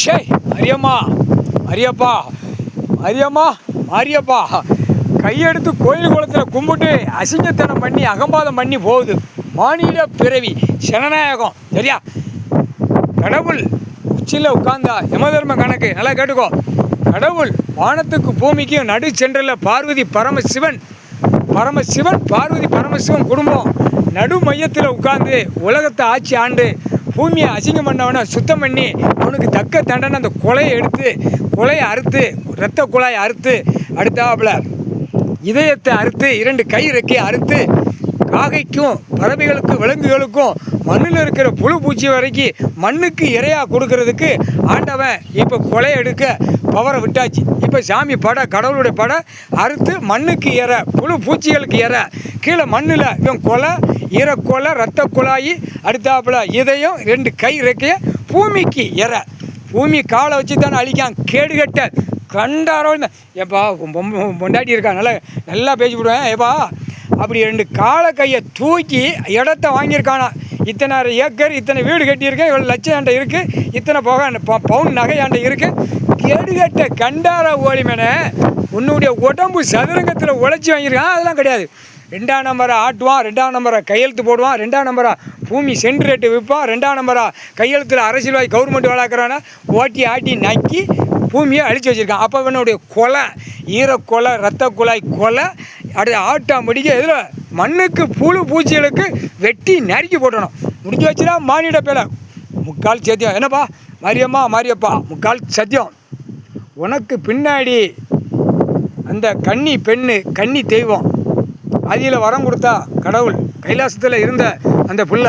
ஷே அரியம்மா அரியப்பா அரியம்மா மாரியப்பா கையெடுத்து கோயில் குளத்தில் கும்பிட்டு அசிங்கத்தனம் பண்ணி அகம்பாதம் பண்ணி போகுது. மானிட பிறவி ஜனநாயகம் சரியா? கடவுள் உச்சியில் உட்கார்ந்தா யமதர்ம கணக்கு நல்லா கேட்டுக்கோ. கடவுள் வானத்துக்கு பூமிக்கும் நடு சென்றில் பார்வதி பரமசிவன் பார்வதி பரமசிவன் குடும்பம் நடு மையத்தில் உட்கார்ந்து உலகத்தை ஆட்சி ஆண்டு பூமியை அசிங்கம் பண்ணவனை சுத்தம் பண்ணி அவனுக்கு தக்க தண்டனை அந்த கொலையை அறுத்து இரத்த குழாயை அறுத்து அடுத்தாப்புல இதயத்தை அறுத்து 2 கை ரெக்கையை அறுத்து காகைக்கும் பறவைகளுக்கும் விலங்குகளுக்கும் மண்ணில் இருக்கிற புழு பூச்சி வரைக்கும் மண்ணுக்கு இரையாக கொடுக்கறதுக்கு ஆண்டவன் இப்போ கொலை எடுக்க பவரை விட்டாச்சு. இப்போ சாமி படை கடவுளுடைய படை அறுத்து மண்ணுக்கு ஏற புழு பூச்சிகளுக்கு ஏற கீழே மண்ணில் இவன் ஈரக்கொலை ரத்த குழாயி அடுத்தாப்புல இதயம் 2 கை ரெக்கைய பூமிக்கு ஏற பூமி காலை வச்சு தானே அழிக்கான் கேடுகட்ட கண்டாரோம். ஏப்பா பொண்டாட்டி இருக்கா நல்லா பேசி விடுவேன். ஏப்பா அப்படி 2 காலை கையை தூக்கி இடத்த வாங்கியிருக்கானா. இத்தனை ஏக்கர் இத்தனை வீடு கட்டியிருக்கேன், இவ்வளோ லட்சம் என்கிட்ட இருக்குது, இத்தனை பவுன் நகை என்கிட்ட இருக்குது. கேடுகட்ட கண்டார ஓலிமேனே உன்னுடைய உடம்பு சதுரங்கத்தில் உழைச்சி வாங்கியிருக்கான். அதெல்லாம் கிடையாது. 2ஆம் நம்பரை ஆட்டுவான், 2ஆம் நம்பரை கையெழுத்து போடுவான், 2ஆம் நம்பரை பூமி சென்ட் ரேட்டு விற்பான், 2ஆம் நம்பரை கையெழுத்தில் அரசியல்வாதி கவர்மெண்ட் வளர்க்குறான்னா ஓட்டி ஆட்டி நக்கி பூமியை அழித்து வச்சுருக்கான். அப்போ இவனுடைய கொலை ஈரக்கொலை ரத்த குழாய் கொலை அடுத்த ஆட்டாம்படிக்க இதில் மண்ணுக்கு புழு பூச்சிகளுக்கு வெட்டி நறுக்கி போட்டணும். முடிஞ்சு வச்சுனா மானிட பேலை முக்கால் சத்தியம். என்னப்பா மாரியம்மா மாரியப்பா முக்கால் சத்தியம். உனக்கு பின்னாடி அந்த கன்னி பெண்ணு கன்னி தெய்வம் அதில் வரம் கொடுத்தா கடவுள் கைலாசத்தில் இருந்த அந்த புள்ள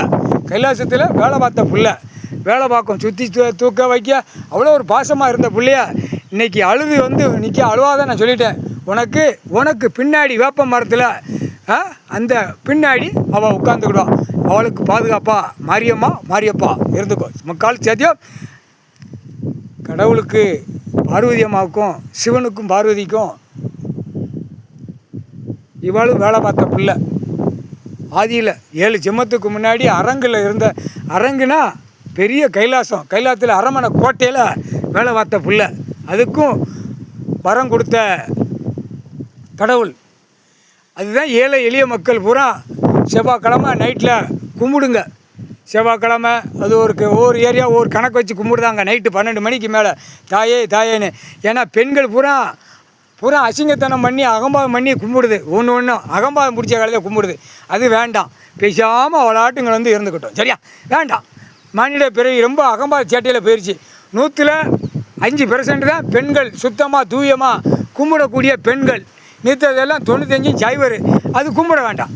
கைலாசத்தில் வேலை பார்த்த புள்ள வேலை பார்க்கும் சுற்றி தூக்க வைக்க அவ்வளோ ஒரு பாசமாக இருந்த பிள்ளைய இன்றைக்கி அழுது நிற்க அழுவாதான் நான் சொல்லிட்டேன். உனக்கு பின்னாடி வேப்ப மரத்தில் அந்த பின்னாடி அவள் உட்காந்துக்கிடுவான். அவளுக்கு பாதுகாப்பா மாரியப்பா இருந்துக்கோ. முக்கால் சத்தியம். கடவுளுக்கு பார்வதி அம்மாவுக்கும் சிவனுக்கும் பார்வதிக்கும் இவளும் வேலை பார்த்த பிள்ளை. ஆதியில் 7 ஜென்மத்துக்கு முன்னாடி அரங்கில் இருந்த அரங்குனா பெரிய கைலாசத்தில் அரமனை கோட்டையில் வேலை பார்த்த பிள்ளை. அதுக்கும் வரம் கொடுத்த கடவுள். அதுதான் ஏழை எளிய மக்கள் பூரா செவ்வாய்க்கிழமை நைட்டில் கும்பிடுங்க. செவ்வாய்க்கிழமை அது ஒவ்வொரு ஏரியா ஒவ்வொரு கணக்கு வச்சு கும்பிடுதாங்க. நைட்டு 12 மணிக்கு மேலே தாயேன்னு. ஏன்னா பெண்கள் பூரா அசிங்கத்தனம் பண்ணி அகம்பாதம் பண்ணி கும்பிடுது. ஒன்று அகம்பாதம் பிடிச்ச காலத்தில் கும்பிடுது. அது வேண்டாம். பேசாமல் அவளாட்டுங்கள் இருந்துக்கிட்டோம் சரியா? வேண்டாம். மானிட பிறவி ரொம்ப அகம்பாத சேட்டையில் போயிடுச்சு. 100% தான் பெண்கள் சுத்தமாக தூயமாக கும்பிடக்கூடிய பெண்கள். நிறுத்ததெல்லாம் 95 சைவர். அது கும்பிட வேண்டாம்.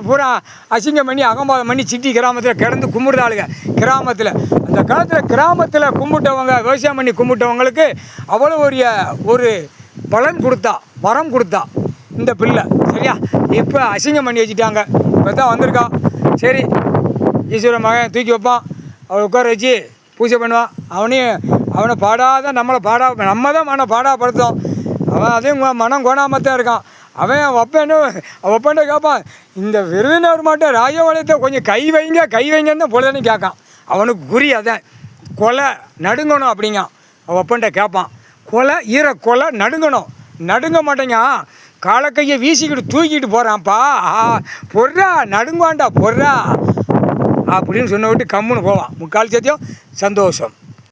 பூரா அசிங்கம் பண்ணி அகம்பாதம் பண்ணி சிட்டி கிராமத்தில் கிடந்து கும்பிடுறாளுங்க. கிராமத்தில் அந்த காலத்தில் கிராமத்தில் கும்பிட்டவங்க விவசாயம் பண்ணி கும்பிட்டவங்களுக்கு அவ்வளோ ஒரு வரம் கொடுத்தா இந்த பிள்ளை சரியா? இப்போ அசிங்கம் பண்ணி வச்சுட்டாங்க. இப்போ தான் வந்திருக்கான். சரி ஈஸ்வர மகன் தூக்கி வைப்பான். அவளை உட்கார வச்சு பூஜை பண்ணுவான். அவனை நம்ம தான் பாடாப்படுத்தோம். அவன் அதையும் மனம் கோணாமத்தான் இருக்கான். அவன் ஒப்பன்ட்ட கேட்பான். இந்த விருதுநகர் மாட்டேன் ராஜபாளையத்தை கொஞ்சம் கை வைங்கன்னு தான் பொழுதுன்னு கேட்கான். அவனுக்கு குறி அதான் கொலை நடுங்கணும் அப்படிங்க. ஒப்பன்ட்ட கேட்பான். ஈரக்கொலை நடுங்க மாட்டேங்க. காலக்கையை வீசிக்கிட்டு தூக்கிட்டு போகிறான்ப்பா. பொர்றா நடுங்குவான்டா பொர்றா அப்படின்னு சொன்ன விட்டு கம்முன்னு போவான். முக்கால் சத்தியம் சந்தோஷம்.